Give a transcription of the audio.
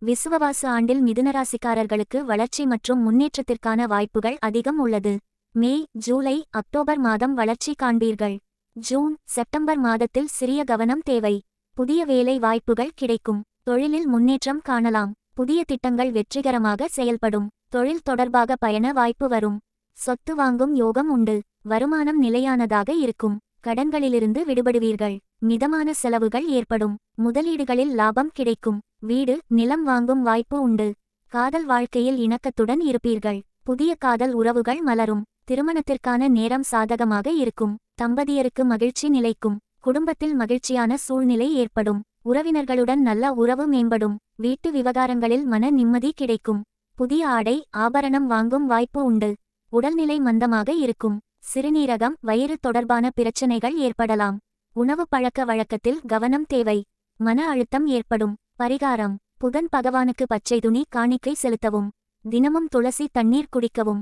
விசுவவாசு ஆண்டில் மிதுனராசிக்காரர்களுக்கு வளர்ச்சி மற்றும் முன்னேற்றத்திற்கான வாய்ப்புகள் அதிகம் உள்ளது. மே, ஜூலை, அக்டோபர் மாதம் வளர்ச்சி காண்பீர்கள். ஜூன், செப்டம்பர் மாதத்தில் சிறிய கவனம் தேவை. புதிய வேலை வாய்ப்புகள் கிடைக்கும். தொழிலில் முன்னேற்றம் காணலாம். புதிய திட்டங்கள் வெற்றிகரமாக செயல்படும். தொழில் தொடர்பாக பயண வாய்ப்பு வரும். சொத்து வாங்கும் யோகம் உண்டு. வருமானம் நிலையானதாக இருக்கும். கடன்களிலிருந்து விடுபடுவீர்கள். மிதமான செலவுகள் ஏற்படும். முதலீடுகளில் லாபம் கிடைக்கும். வீடு, நிலம் வாங்கும் வாய்ப்பு உண்டு. காதல் வாழ்க்கையில் இணக்கத்துடன் இருப்பீர்கள். புதிய காதல் உறவுகள் மலரும். திருமணத்திற்கான நேரம் சாதகமாக இருக்கும். தம்பதியருக்கு மகிழ்ச்சி நிலைக்கும். குடும்பத்தில் மகிழ்ச்சியான சூழ்நிலை ஏற்படும். உறவினர்களுடன் நல்ல உறவு மேம்படும். வீட்டு விவகாரங்களில் மன நிம்மதி கிடைக்கும். புதிய ஆடை, ஆபரணம் வாங்கும் வாய்ப்பு உண்டு. உடல்நிலை மந்தமாக இருக்கும். சிறுநீரகம், வயிறு தொடர்பான பிரச்சனைகள் ஏற்படலாம். உணவு பழக்க வழக்கத்தில் கவனம் தேவை. மன அழுத்தம் ஏற்படும். பரிகாரம்: புதன் பகவானுக்கு பச்சை துணி காணிக்கை செலுத்தவும். தினமும் துளசி தண்ணீர் குடிக்கவும்.